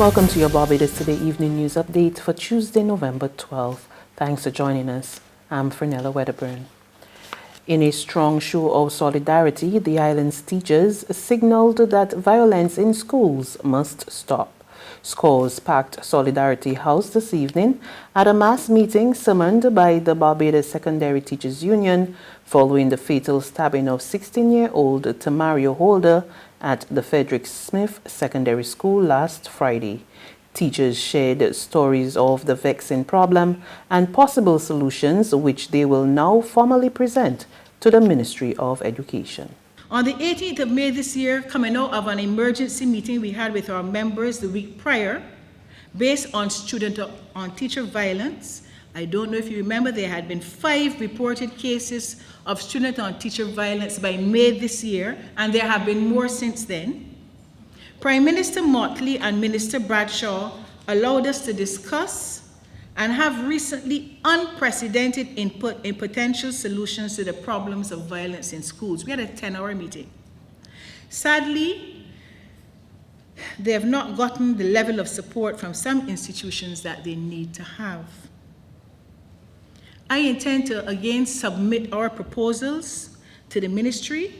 Welcome to your Barbados Today Evening News Update for Tuesday, November 12th. Thanks for joining us. I'm FERNELLA WEDDERBURN. In a strong show of solidarity, the island's teachers signaled that violence in schools must stop. Scores packed Solidarity House this evening at a mass meeting summoned by the Barbados Secondary Teachers Union following the fatal stabbing of 16-year-old Tamario Holder at the Frederick Smith Secondary School last Friday. Teachers shared stories of the vexing problem and possible solutions, which they will now formally present to the Ministry of Education. On the 18th of May this year, coming out of an emergency meeting we had with our members the week prior, based on student-on-teacher violence, I don't know if you remember, there had been 5 reported cases of student-on-teacher violence by May this year, and there have been more since then. Prime Minister Motley and Minister Bradshaw allowed us to discuss and have recently unprecedented input in potential solutions to the problems of violence in schools. We had a 10-hour meeting. Sadly, they have not gotten the level of support from some institutions that they need to have. I intend to again submit our proposals to the ministry.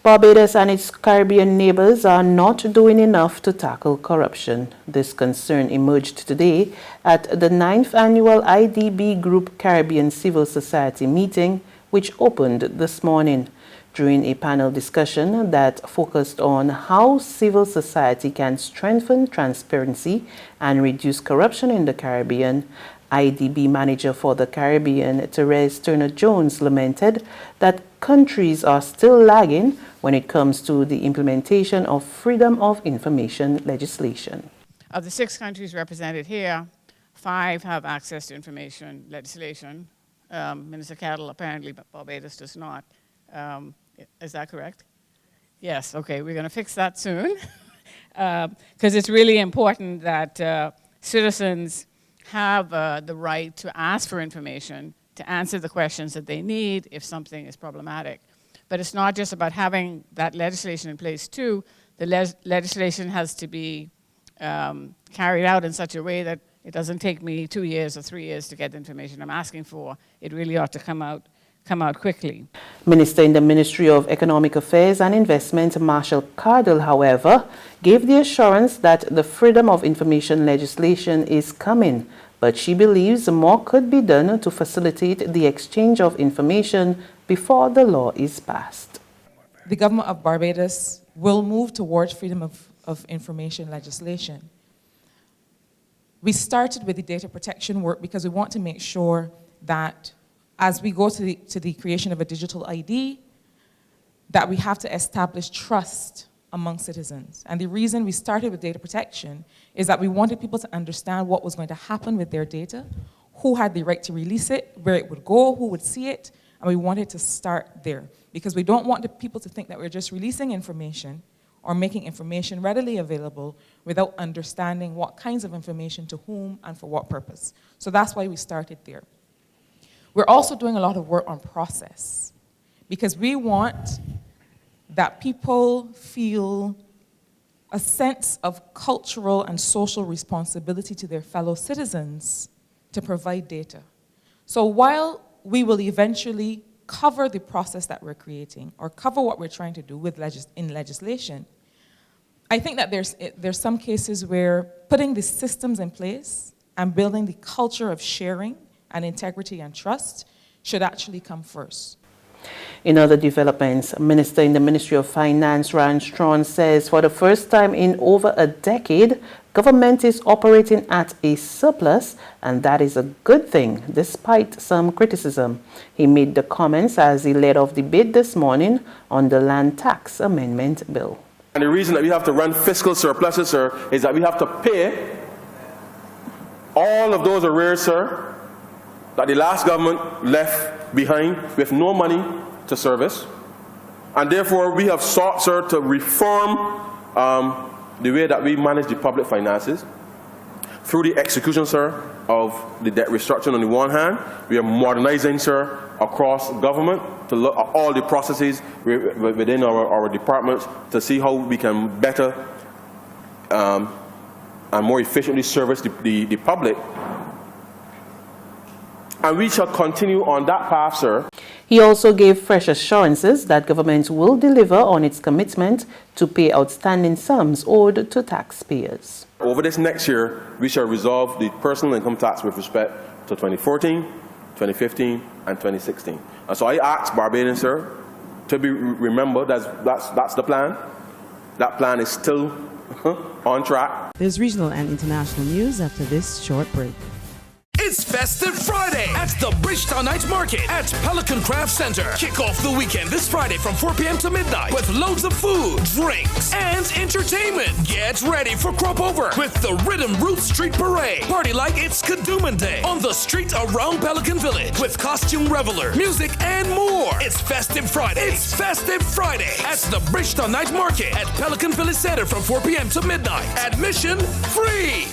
Barbados and its Caribbean neighbors are not doing enough to tackle corruption. This concern emerged today at the 9th Annual IDB Group Caribbean Civil Society meeting, which opened this morning. During a panel discussion that focused on how civil society can strengthen transparency and reduce corruption in the Caribbean, IDB manager for the Caribbean, Therese Turner-Jones, lamented that countries are still lagging when it comes to the implementation of freedom of information legislation. Of the 6 countries represented here, 5 have access to information legislation. Minister Cattle, apparently Barbados does not. Is that correct? Yes, okay, we're going to fix that soon. Because it's really important that citizens have the right to ask for information, to answer the questions that they need if something is problematic. But it's not just about having that legislation in place too. The legislation has to be carried out in such a way that it doesn't take me 2 years or 3 years to get the information I'm asking for. It really ought to come out quickly. Minister in the Ministry of Economic Affairs and Investment, Marshall Cardle, however, gave the assurance that the freedom of information legislation is coming, but she believes more could be done to facilitate the exchange of information before the law is passed. The government of Barbados will move towards freedom of information legislation. We started with the data protection work because we want to make sure that as we go to the creation of a digital ID, that we have to establish trust among citizens. And the reason we started with data protection is that we wanted people to understand what was going to happen with their data, who had the right to release it, where it would go, who would see it, and we wanted to start there. Because we don't want the people to think that we're just releasing information or making information readily available without understanding what kinds of information to whom and for what purpose. So that's why we started there. We're also doing a lot of work on process because we want that people feel a sense of cultural and social responsibility to their fellow citizens to provide data. So while we will eventually cover the process that we're creating or cover what we're trying to do with in legislation, I think that there's some cases where putting the systems in place and building the culture of sharing and integrity and trust should actually come first. In other developments, Minister in the Ministry of Finance, Ryan Strawn, says for the first time in over a decade, government is operating at a surplus, and that is a good thing, despite some criticism. He made the comments as he led off debate this morning on the Land Tax Amendment Bill. And the reason that we have to run fiscal surpluses, sir, is that we have to pay all of those arrears, sir, that the last government left behind with no money to service. And therefore, we have sought, sir, to reform the way that we manage the public finances through the execution, sir, of the debt restructuring on the one hand. We are modernizing, sir, across government to look at all the processes within our departments to see how we can better and more efficiently service the public. And we shall continue on that path, sir. He also gave fresh assurances that government will deliver on its commitment to pay outstanding sums owed to taxpayers. Over this next year, we shall resolve the personal income tax with respect to 2014, 2015, and 2016. And so I ask Barbadians, sir, to be remembered that's the plan. That plan is still on track. There's regional and international news after this short break. It's Festive Friday at the Bridgetown Night Market at Pelican Craft Center. Kick off the weekend this Friday from 4 p.m. to midnight with loads of food, drinks, and entertainment. Get ready for Crop Over with the Rhythm Roots Street Parade. Party like it's Kadooman Day on the street around Pelican Village with costume reveler, music, and more. It's Festive Friday. It's Festive Friday at the Bridgetown Night Market at Pelican Village Center from 4 p.m. to midnight. Admission free.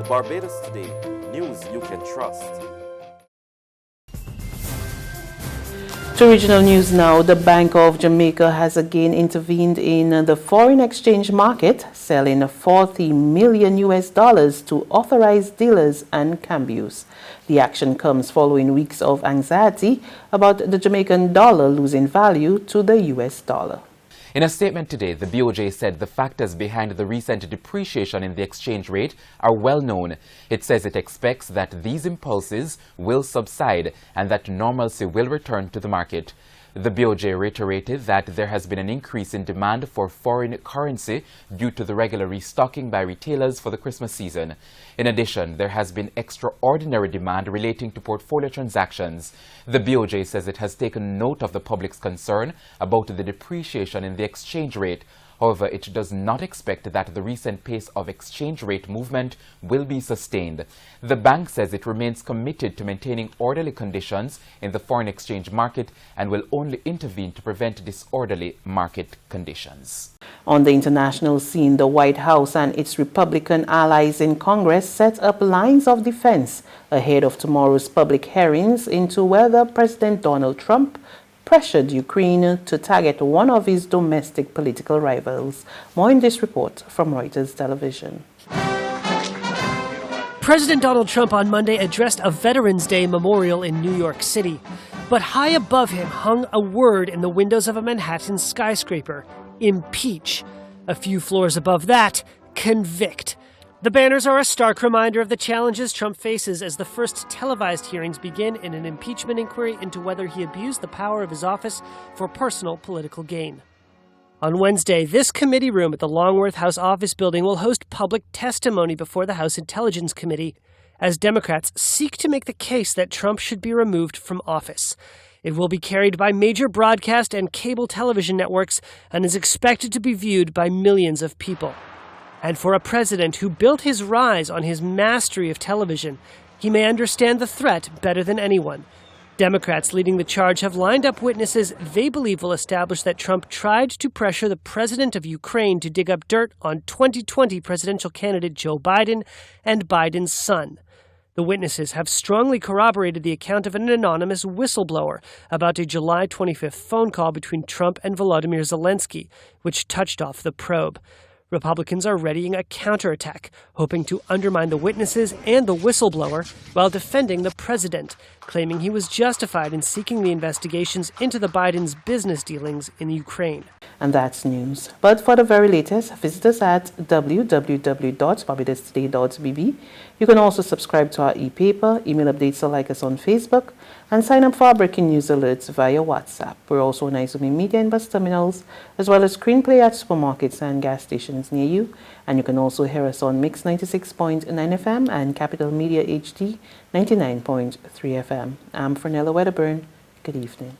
Barbados Today, news you can trust. To regional news now, the Bank of Jamaica has again intervened in the foreign exchange market, selling $40 million to authorized dealers and cambios. The action comes following weeks of anxiety about the Jamaican dollar losing value to the US dollar. In a statement today, the BOJ said the factors behind the recent depreciation in the exchange rate are well known. It says it expects that these impulses will subside and that normalcy will return to the market. The BOJ reiterated that there has been an increase in demand for foreign currency due to the regular restocking by retailers for the Christmas season. In addition, there has been extraordinary demand relating to portfolio transactions. The BOJ says it has taken note of the public's concern about the depreciation in the exchange rate. However, it does not expect that the recent pace of exchange rate movement will be sustained. The bank says it remains committed to maintaining orderly conditions in the foreign exchange market and will only intervene to prevent disorderly market conditions. On the international scene, the White House and its Republican allies in Congress set up lines of defense ahead of tomorrow's public hearings into whether President Donald Trump pressured Ukraine to target one of his domestic political rivals. More in this report from Reuters Television. President Donald Trump on Monday addressed a Veterans Day memorial in New York City. But high above him hung a word in the windows of a Manhattan skyscraper: impeach. A few floors above that, convict. The banners are a stark reminder of the challenges Trump faces as the first televised hearings begin in an impeachment inquiry into whether he abused the power of his office for personal political gain. On Wednesday, this committee room at the Longworth House Office Building will host public testimony before the House Intelligence Committee as Democrats seek to make the case that Trump should be removed from office. It will be carried by major broadcast and cable television networks and is expected to be viewed by millions of people. And for a president who built his rise on his mastery of television, he may understand the threat better than anyone. Democrats leading the charge have lined up witnesses they believe will establish that Trump tried to pressure the president of Ukraine to dig up dirt on 2020 presidential candidate Joe Biden and Biden's son. The witnesses have strongly corroborated the account of an anonymous whistleblower about a July 25th phone call between Trump and Volodymyr Zelensky, which touched off the probe. Republicans are readying a counterattack, hoping to undermine the witnesses and the whistleblower while defending the president, claiming he was justified in seeking the investigations into the Biden's business dealings in Ukraine. And that's news. But for the very latest, visit us at www.barbadostoday.bb. You can also subscribe to our e-paper, email updates, or like us on Facebook, and sign up for our breaking news alerts via WhatsApp. We're also on Izumi Media and bus terminals, as well as screenplay at supermarkets and gas stations near you. And you can also hear us on Mix 96.9 FM and Capital Media HD 99.3 FM. I'm FERNELLA Wedderburn. Good evening.